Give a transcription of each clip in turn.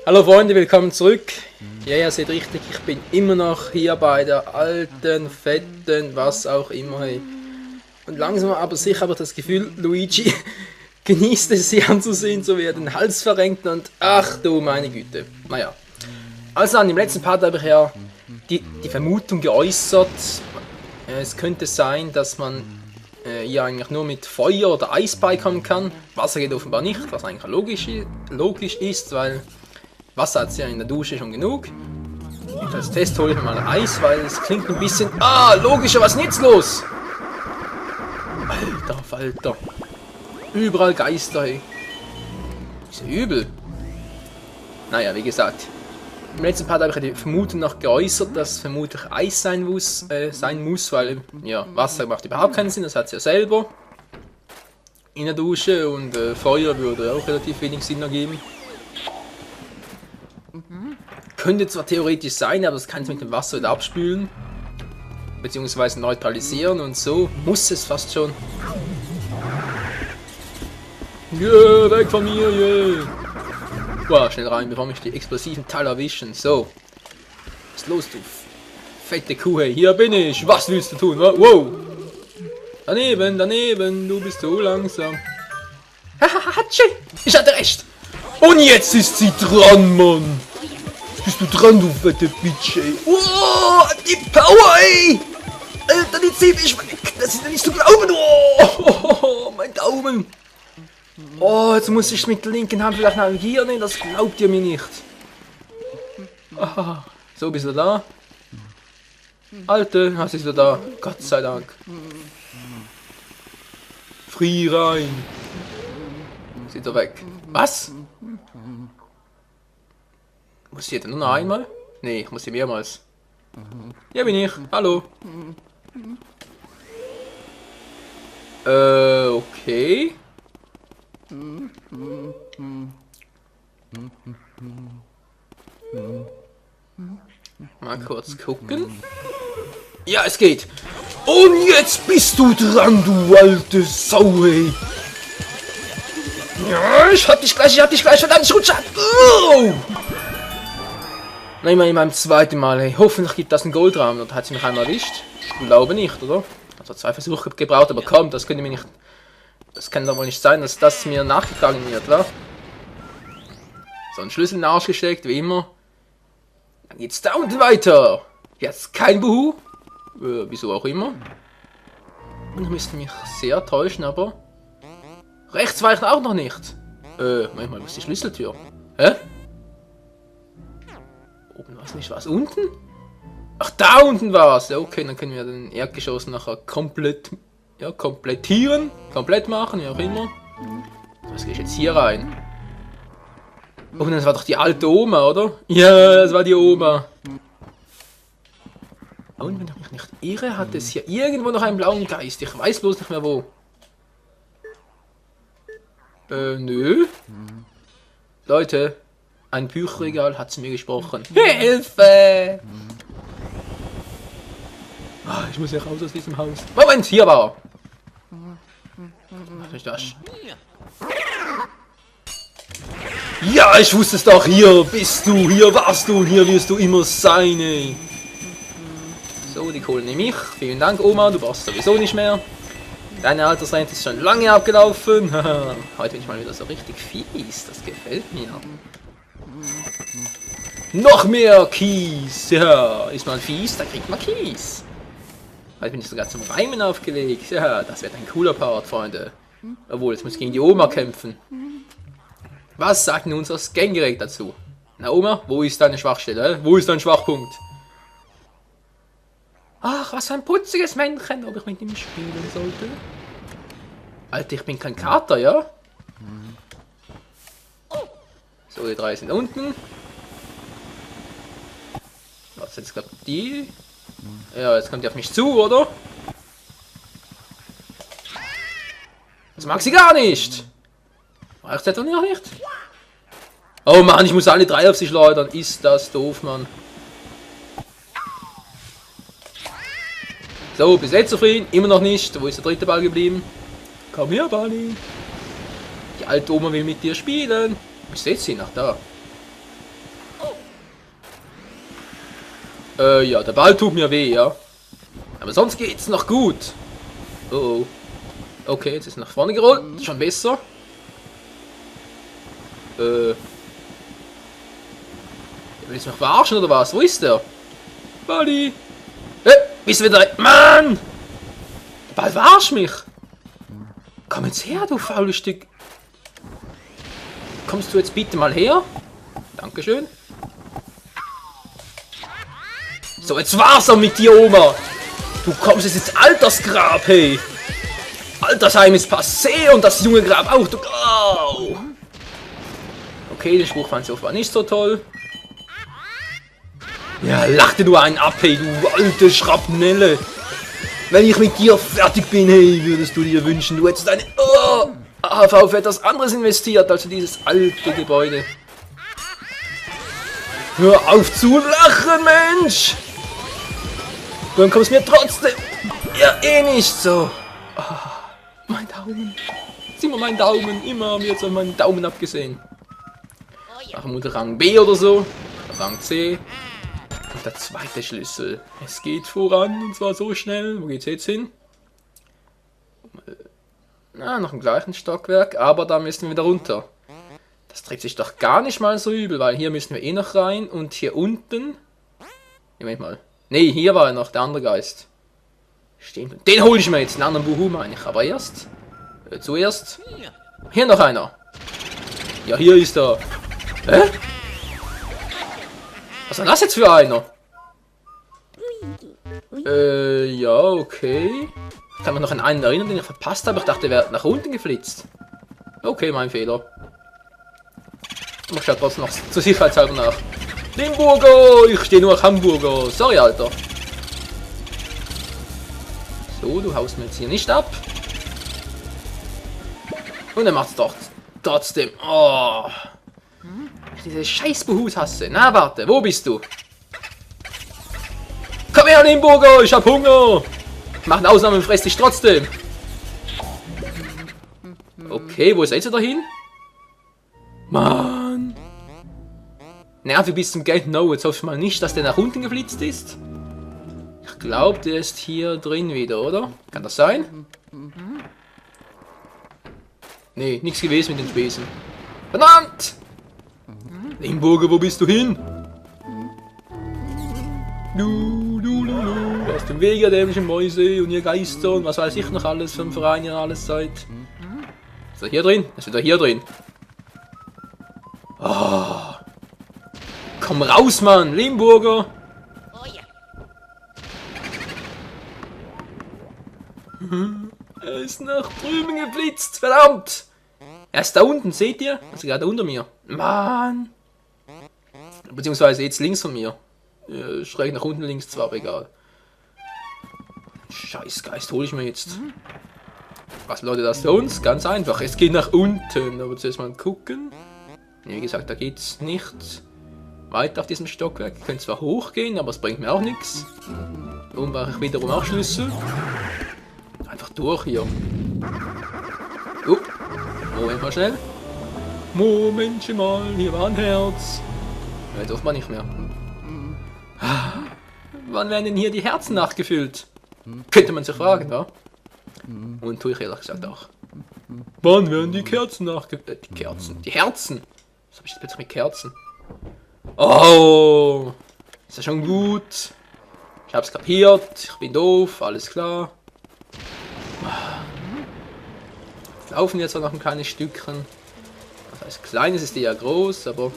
Hallo Freunde, willkommen zurück. Ja, ihr seht richtig, ich bin immer noch hier bei der alten, fetten, was auch immer. Hey. Und langsam aber sicher habe ich das Gefühl, Luigi genießt es, sie anzusehen, so wie er den Hals verrenkt und ach du meine Güte. Naja. Also an dem letzten Part habe ich ja die Vermutung geäußert, es könnte sein, dass man hier eigentlich nur mit Feuer oder Eis beikommen kann. Wasser geht offenbar nicht, was eigentlich logisch ist, weil Wasser hat es ja in der Dusche schon genug. Und als Test hole ich mal Eis, weil es klingt ein bisschen... Ah, logischer, was ist denn jetzt los? Alter Falter. Überall Geister, ey. Ist ja übel. Naja, wie gesagt. Im letzten Part habe ich die Vermutung noch geäußert, dass vermutlich Eis sein muss, weil ja, Wasser macht überhaupt keinen Sinn, das hat es ja selber. In der Dusche und Feuer würde auch relativ wenig Sinn ergeben. Könnte zwar theoretisch sein, aber das kann es mit dem Wasser wieder abspülen. Beziehungsweise neutralisieren und so muss es fast schon. Yeah, weg von mir, yeah. Wow, schnell rein, bevor mich die explosiven Teile erwischen. So. Was ist los, du fette Kuh, hey. Hier bin ich. Was willst du tun? Wow. Daneben, daneben. Du bist so langsam. Haha, ich hatte recht. Und jetzt ist sie dran, Mann. Bist du dran, du fette Bitch, ey. Oh, die Power, ey. Alter, die zieht mich weg. Das ist ja nicht zu glauben. Oh, mein Daumen. Oh, jetzt muss ich mit der linken Hand vielleicht navigieren. Nee, das glaubt ihr mir nicht. Ah, so, bist du da? Alte, hast du wieder da. Gott sei Dank. Free rein. Sieht er weg. Was? Muss ich nur noch einmal? Nee, ich muss hier mehrmals. Hier bin ich. Hallo. Okay. Mal kurz gucken. Ja, es geht. Und jetzt bist du dran, du alte Sau, ey. Ja, ich hab dich gleich, verdammt, ich rutsche ab. Oh! Nein, in meinem zweiten Mal, hey. Hoffentlich gibt das einen Goldrahmen. Oder hat sie mich einmal erwischt? Ich glaube nicht, oder? Also 2 Versuche gebraucht, aber komm, das könnte mir nicht... Das kann doch wohl nicht sein, dass das mir nachgegangen wird, wa? So, ein Schlüssel in den Arsch gesteckt, wie immer. Dann geht's da unten weiter. Jetzt kein Buhu. Wieso auch immer. Und ich müsste mich sehr täuschen, aber... Rechts war ich auch noch nicht. Manchmal muss die Schlüsseltür. Hä? Oben war es nicht, was? Unten? Ach, da unten war es. Ja, okay, dann können wir den Erdgeschoss nachher komplett... Ja, komplettieren. Komplett machen, wie auch immer. Was gehe ich jetzt hier rein? Oh, das war doch die alte Oma, oder? Ja, das war die Oma. Und wenn ich mich nicht irre, hat es hier irgendwo noch einen blauen Geist. Ich weiß bloß nicht mehr wo. Nö. Leute, ein Bücherregal hat zu mir gesprochen. Hilfe! Ah, ich muss ja raus aus diesem Haus. Moment, hier war er. Mach ich das? Ja, ich wusste es doch. Hier bist du, hier warst du, hier wirst du immer sein, ey. So, die Kohle nehme ich. Vielen Dank, Oma, du brauchst sowieso nicht mehr. Deine Altersrente ist schon lange abgelaufen. Heute bin ich mal wieder so richtig fies. Das gefällt mir. Noch mehr Kies. Ja, ist man fies, dann kriegt man Kies. Heute bin ich sogar zum Reimen aufgelegt. Ja, das wird ein cooler Part, Freunde. Obwohl, jetzt muss ich gegen die Oma kämpfen. Was sagt nun unser Scangerät dazu? Na Oma, wo ist deine Schwachstelle? Wo ist dein Schwachpunkt? Ach, was für ein putziges Männchen, ob ich mit ihm spielen sollte. Alter, ich bin kein Kater, ja? So, die 3 sind unten. Was jetzt gerade die? Ja, jetzt kommt die auf mich zu, oder? Das mag sie gar nicht. Reicht das doch noch nicht? Oh Mann, ich muss alle 3 auf sich schleudern. Ist das doof, Mann. So, bis jetzt zufrieden? Immer noch nicht. Wo ist der 3. Ball geblieben? Komm her, Bunny. Die alte Oma will mit dir spielen. Ich sehe sie nach da. Ja, der Ball tut mir weh, ja. Aber sonst geht's noch gut. Oh oh. Okay, jetzt ist nach vorne gerollt. Schon besser. Will ich mich verarschen oder was? Wo ist der? Buddy! Bist du wieder... Mann! Der Ball verarscht mich! Komm jetzt her, du faules Stück! Kommst du jetzt bitte mal her? Dankeschön. So, jetzt war's auch mit dir, Oma! Du kommst jetzt ins Altersgrab, hey! Altersheim ist passé und das junge Grab auch, du... Oh. Okay, den Spruch fand ich offenbar nicht so toll. Ja, lachte du einen ab, hey, du alte Schrapnelle. Wenn ich mit dir fertig bin, hey, würdest du dir wünschen, du hättest deine AHV für etwas anderes investiert, als für dieses alte Gebäude. Hör auf zu lachen, Mensch! Dann kommst du mir trotzdem ja eh nicht so. Mein Daumen. Sieh mal meinen Daumen, immer haben wir jetzt auf meinen Daumen abgesehen. Vermutlich Rang B oder so, Rang C. Und der zweite Schlüssel. Es geht voran und zwar so schnell. Wo geht's jetzt hin? Na, noch im gleichen Stockwerk, aber da müssen wir wieder runter. Das trägt sich doch gar nicht mal so übel, weil hier müssen wir eh noch rein und hier unten. Moment mal. Nee, hier war ja noch der andere Geist. Stimmt. Den hole ich mir jetzt, den anderen Buhu meine ich. Aber erst. Zuerst. Hier noch einer. Ja, hier ist er. Hä? Was ist das jetzt für einer? Ja, okay. Ich kann mich noch an einen erinnern, den ich verpasst habe. Ich dachte, der wäre nach unten geflitzt. Okay, mein Fehler. Ich schaue trotzdem noch zur Sicherheitshalber nach. Limburger! Ich stehe nur auf Hamburger. Sorry, Alter. So, du haust mir jetzt hier nicht ab. Und er macht's doch trotzdem. Oh. Diese scheiß Behut-Hasse. Na, warte, wo bist du? Komm her, Limburger, ich hab Hunger. Mach eine Ausnahme und fress dich trotzdem. Okay, wo seid ihr dahin? Mann. Nervig bis zum Geld. No, jetzt hoffe ich mal nicht, dass der nach unten geflitzt ist. Ich glaube, der ist hier drin wieder, oder? Kann das sein? Nee, nichts gewesen mit den Spesen. Verdammt! Limburger, wo bist du hin? Aus dem Weg, ihr dämlichen Mäuse und ihr Geister und was weiß ich noch alles für ein Verein ihr alles seid. Ist er hier drin? Ist wieder hier drin. Oh. Komm raus, Mann! Limburger! Er ist nach drüben geflitzt, verdammt! Er ist da unten, seht ihr? Also gerade unter mir. Mann! Beziehungsweise jetzt links von mir. Schräg nach unten links zwar, aber egal. Scheißgeist hole ich mir jetzt. Was bedeutet das für uns? Ganz einfach. Es geht nach unten. Aber zuerst mal gucken. Wie gesagt, da geht's nicht weiter auf diesem Stockwerk. Ich könnte zwar hochgehen, aber es bringt mir auch nichts. Darum brauche ich wiederum auch Schlüssel. Einfach durch hier. Moment mal schnell. Momentchen mal, hier war ein Herz. Jetzt darf man nicht mehr. Wann werden denn hier die Herzen nachgefüllt? Könnte man sich fragen, wa? Und tue ich ehrlich gesagt auch. Wann werden die Kerzen nachgefüllt? Die Kerzen. Die Herzen. Was habe ich jetzt plötzlich mit Kerzen? Oh! Ist ja schon gut. Ich hab's kapiert. Ich bin doof. Alles klar. Wir laufen jetzt auch noch ein kleines Stückchen. Das heißt, kleines ist ja groß, aber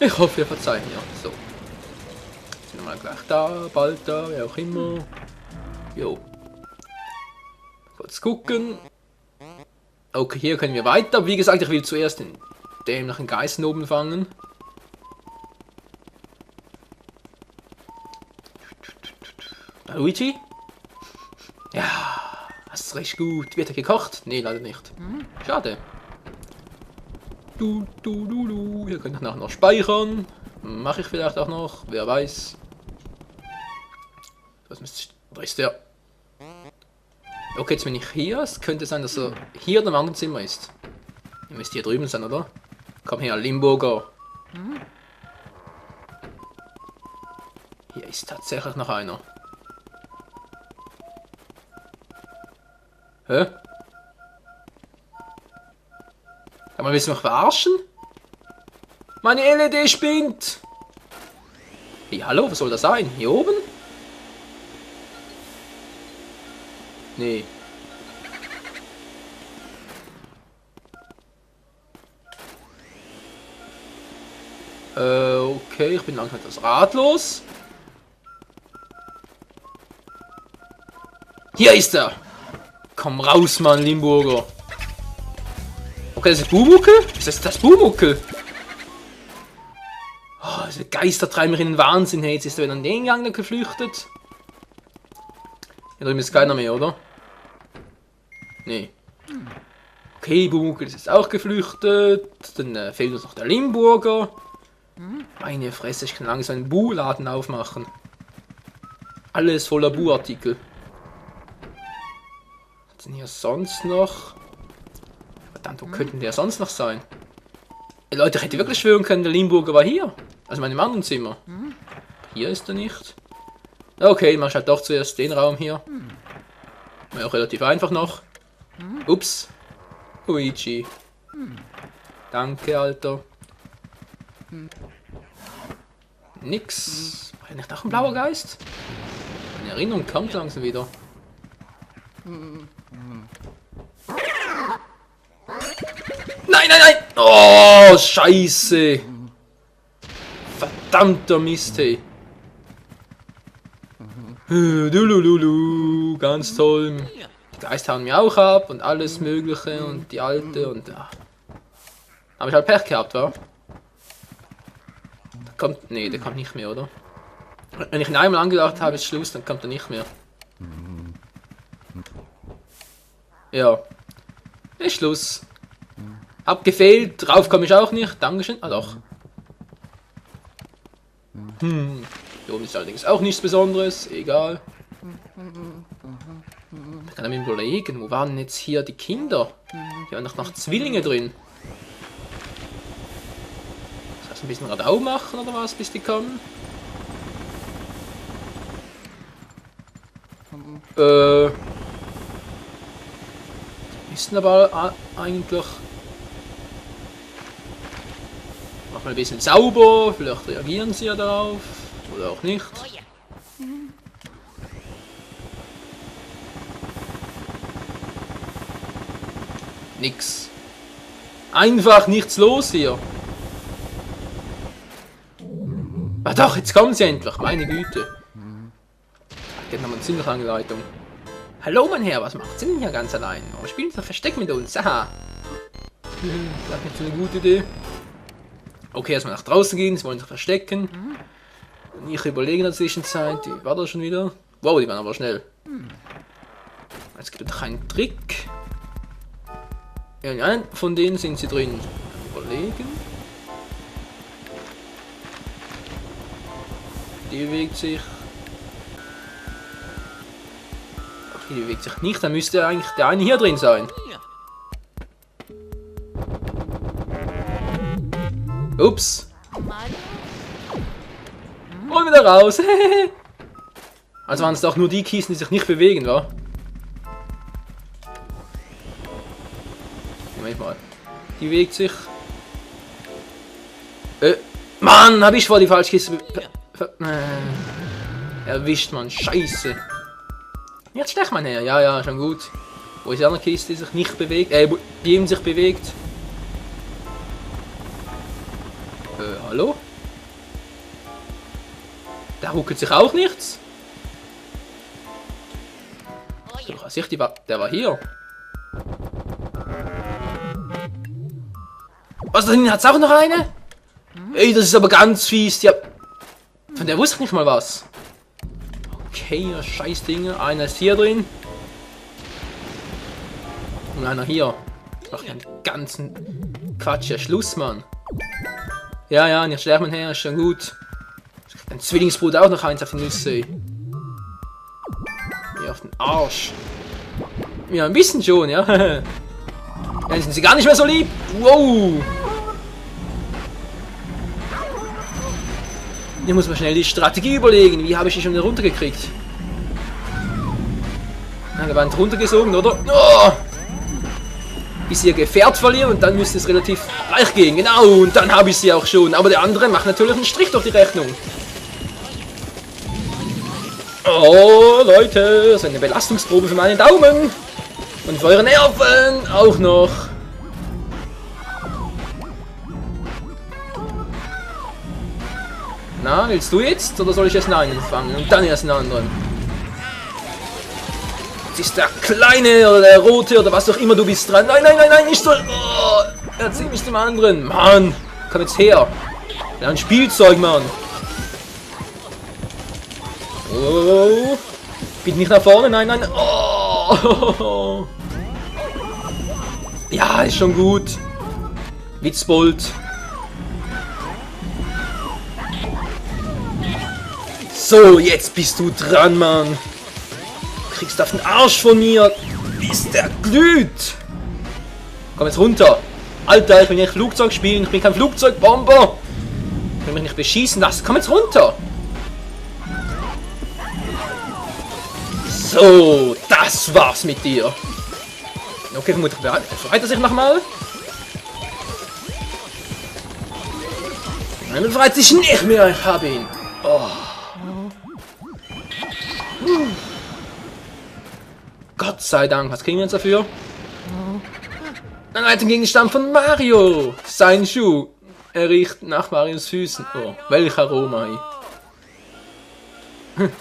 ich hoffe, wir verzeihen mir. So. Jetzt sind wir mal gleich da, bald da, wer auch immer. Jo. Kurz gucken. Okay, hier können wir weiter. Wie gesagt, ich will zuerst den dämlichen Geist oben fangen. Luigi? Ja, das ist recht gut. Wird er gekocht? Nee, leider nicht. Schade. Hier könnt ihr nachher noch speichern. Mache ich vielleicht auch noch. Wer weiß. Was ist der? Okay, jetzt bin ich hier. Es könnte sein, dass er hier in einem anderen Zimmer ist. Er müsste hier drüben sein, oder? Komm her, Limburger. Hier ist tatsächlich noch einer. Hä? Kann man willst du mich verarschen? Meine LED spinnt! Hey, hallo, was soll das sein? Hier oben? Nee. Okay, ich bin langsam etwas ratlos. Hier ist er! Komm raus, Mann, Limburger! Okay, das ist Bumuckel? Ist das Bumuckel? Oh, diese Geister treiben mich in den Wahnsinn. Hey, jetzt ist er wieder an den Gang geflüchtet. Hier drüben ist keiner mehr, oder? Nee. Okay, Bumuckel ist jetzt auch geflüchtet. Dann fehlt uns noch der Limburger. Meine Fresse, ich kann langsam einen Bu-Laden aufmachen. Alles voller Bu-Artikel. Was ist denn hier sonst noch? Verdammt, wo könnten der sonst noch sein? Ey, Leute, ich hätte wirklich schwören können, der Limburger war hier. Also in meinem anderen Zimmer. Hier ist er nicht. Okay, man schaut doch zuerst den Raum hier. War auch relativ einfach noch. Ups. Luigi. Danke, Alter. Nix. War nicht noch ein blauer Geist? Meine Erinnerung kommt langsam wieder. Nein, nein, nein! Oh, Scheiße! Verdammter Mist, hey! Dulululu, ganz toll. Die Geister hauen mir auch ab und alles Mögliche und die Alte und... Ja. Habe ich halt Pech gehabt, wa? Der kommt... Nee, der kommt nicht mehr, oder? Wenn ich ihn einmal angedacht habe, ist Schluss, dann kommt er nicht mehr. Ja. Ist Schluss. Hab gefehlt, drauf komme ich auch nicht. Dankeschön. Ah doch. Hier oben ist allerdings auch nichts Besonderes. Egal. Ich kann mir überlegen, wo waren jetzt hier die Kinder? Hier waren noch Zwillinge drin. Das heißt ein bisschen Radau machen oder was, bis die kommen? Müssen aber eigentlich... Mach mal ein bisschen sauber, vielleicht reagieren sie ja darauf. Oder auch nicht. Nix. Einfach nichts los hier. Ah doch, jetzt kommen sie endlich, meine Güte. Jetzt haben wir eine ziemlich lange Leitung. Hallo mein Herr, was macht Sie denn hier ganz allein? Oh, spielen Sie noch Versteck mit uns? Haha. Das ist jetzt eine gute Idee. Okay, erstmal nach draußen gehen, sie wollen sich verstecken. Und ich überlege in der Zwischenzeit, die war da schon wieder. Wow, die waren aber schnell. Jetzt gibt es doch einen Trick. Ja, in einem von denen sind sie drin. Überlegen. Die bewegt sich. Okay, die bewegt sich nicht, dann müsste eigentlich der eine hier drin sein. Ups. Und wieder raus. Also waren es doch nur die Kisten, die sich nicht bewegen, wa? Moment mal. Die bewegt sich. Mann, hab ich vor die falsche Kiste erwischt, man. Scheiße. Jetzt stech man her. Ja, ja, schon gut. Wo ist die andere Kiste, die sich nicht bewegt? Die eben sich bewegt. Hallo? Da ruckelt sich auch nichts. Der war hier. Was, da hinten hat's auch noch eine? Ey, das ist aber ganz fies. Ja. Von der wusste ich nicht mal was. Okay, scheiß Dinge. Einer ist hier drin. Und einer hier. Ich mach den ganzen Quatsch. Ja, Schluss, Mann. Ja, ja, nicht sterben man her, ist schon gut. Ein Zwillingsbruder auch noch eins auf die Nüsse. Hier auf den Arsch. Ja, ein bisschen schon, ja. Dann sind sie gar nicht mehr so lieb. Wow. Ich muss mal schnell die Strategie überlegen. Wie habe ich die schon wieder runtergekriegt? Der Wand runtergesogen, oder? Oh! Bis ihr Gefährt verlieren und dann müsste es relativ leicht gehen. Genau, und dann habe ich sie auch schon. Aber der andere macht natürlich einen Strich durch die Rechnung. Oh, Leute, das ist eine Belastungsprobe für meinen Daumen. Und für eure Nerven auch noch. Na, willst du jetzt? Oder soll ich erst einen fangen und dann erst einen anderen? Jetzt ist der Kleine oder der Rote oder was auch immer du bist dran. Nein, nein, nein, nein, nicht so. Oh, er zieht mich zum anderen. Mann, komm jetzt her. Ja, ein Spielzeug, Mann. Oh, bitte nicht nach vorne, nein, nein. Oh. Ja, ist schon gut. Witzbold. So, jetzt bist du dran, Mann. Du kriegst auf den Arsch von mir, bis der glüht. Komm jetzt runter. Alter, ich will nicht Flugzeug spielen, ich bin kein Flugzeugbomber. Ich will mich nicht beschießen lassen. Komm jetzt runter. So, das war's mit dir. Okay, vermutlich befreit er sich nochmal. Nein, er befreit sich nicht mehr. Ich habe ihn. Oh. Gott sei Dank, was kriegen wir jetzt dafür? Ein Itemgegenstand von Mario! Sein Schuh. Er riecht nach Marios Füßen. Oh, welch Aroma.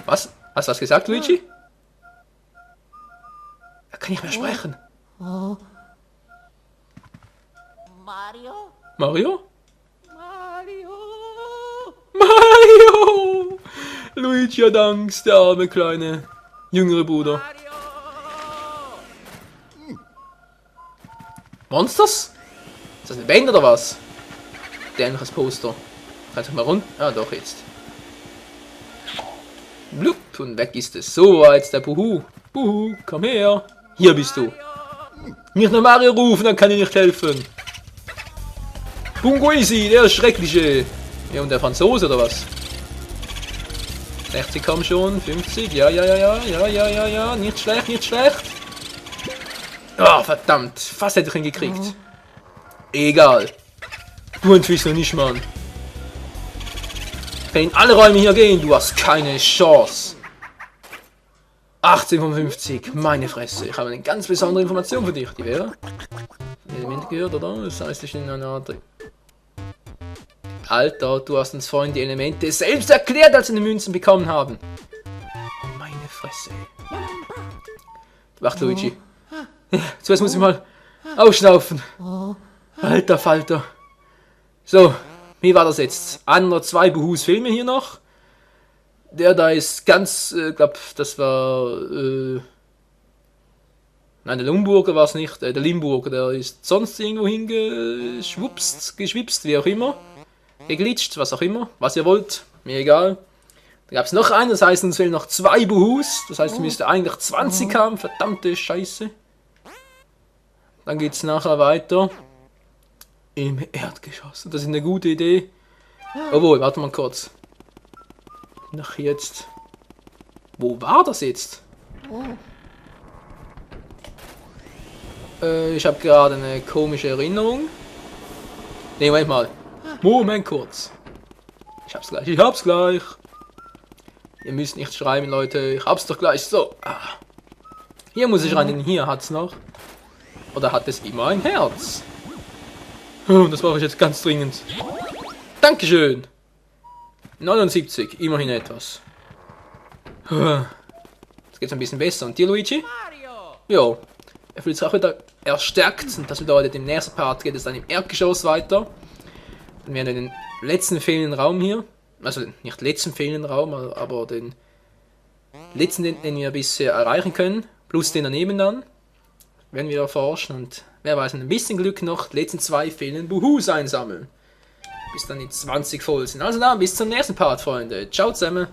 Was? Hast du was gesagt, Luigi? Er kann nicht mehr sprechen. Mario? Mario? Mario! Mario! Luigi hat Angst, der arme kleine jüngere Bruder. Monsters? Ist das eine Band oder was? Dämliches Poster. Kannst du mal runter? Ah, doch, jetzt. Blub, und weg ist es. So, jetzt der Buhu. Buhu, komm her. Hier bist du. Nicht nach Mario rufen, dann kann ich nicht helfen. Bungoisi, der Schreckliche. Ja, und der Franzose oder was? 60 komm schon, 50, ja, nicht schlecht, nicht schlecht. Oh, verdammt, fast hätte ich ihn gekriegt. Egal. Du entwisst noch nicht, Mann. Ich kann in alle Räume hier gehen, du hast keine Chance. 18 von 50, meine Fresse. Ich habe eine ganz besondere Information für dich, die wäre... Elemente gehört, oder? Das heißt, ich in einer Art... Alter, du hast uns vorhin die Elemente selbst erklärt, als wir die Münzen bekommen haben. Meine Fresse. Wacht, Luigi. Zuerst muss ich mal ausschnaufen. Alter Falter. So, wie war das jetzt? Ein oder zwei Buhus fehlen mir hier noch. Der da ist ganz, glaub, das war, nein, der Lumburger war es nicht. Der Limburger, der ist sonst irgendwo geschwipst, wie auch immer. Geglitscht, was auch immer, was ihr wollt, mir egal. Da gab es noch einen, das heißt, uns fehlen noch zwei Buhus. Das heißt, wir müssten eigentlich 20 haben, verdammte Scheiße. Dann geht es nachher weiter im Erdgeschoss. Das ist eine gute Idee. Obwohl, warte mal kurz. Nach jetzt. Wo war das jetzt? Ich habe gerade eine komische Erinnerung. Ne, Moment mal. Moment kurz. Ich hab's gleich. Ihr müsst nicht schreiben, Leute. Ich hab's doch gleich. So. Ah. Hier muss ich rein, denn hier hat's noch. Oder hat es immer ein Herz? Und das brauche ich jetzt ganz dringend. Dankeschön. 79, immerhin etwas. Jetzt geht's ein bisschen besser. Und dir, Luigi? Jo. Er fühlt sich auch wieder erstärkt. Und das bedeutet, im nächsten Part geht es dann im Erdgeschoss weiter. Dann werden wir den letzten fehlenden Raum hier. Also nicht letzten fehlenden Raum, aber den letzten, den wir bisher erreichen können. Plus den daneben dann. Werden wir erforschen und wer weiß, mit ein bisschen Glück noch die letzten zwei fehlenden Buhus einsammeln. Bis dann die 20 voll sind. Also dann, bis zum nächsten Part, Freunde. Ciao zusammen.